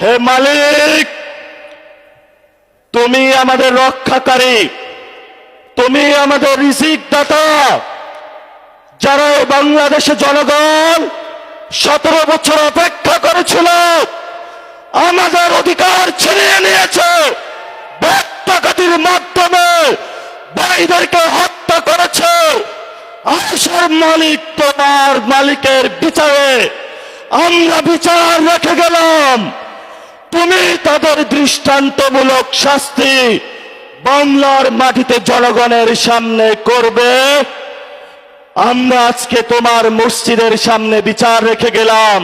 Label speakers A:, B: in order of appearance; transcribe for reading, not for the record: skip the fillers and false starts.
A: হে মালিক, তুমি আমাদের রক্ষাকারী, তুমি আমাদের রিজিক দাতা। যারা এই বাংলাদেশের জনগণ 17 বছর অপেক্ষা করেছিল, আমাদের অধিকার ছিনিয়ে নিয়েছে, ডাকাতির মাধ্যমে ভাইদেরকে হত্যা করেছে। আসার মালিক তোমার মালিকের বিচারে আমরা বিচার রেখে গেলাম। তুমি তাদের দৃষ্টান্তমূলক শাস্তি বাংলার মাটিতে জনগণের সামনে করবে। আমরা আজকে তোমার মসজিদের সামনে বিচার রেখে গেলাম।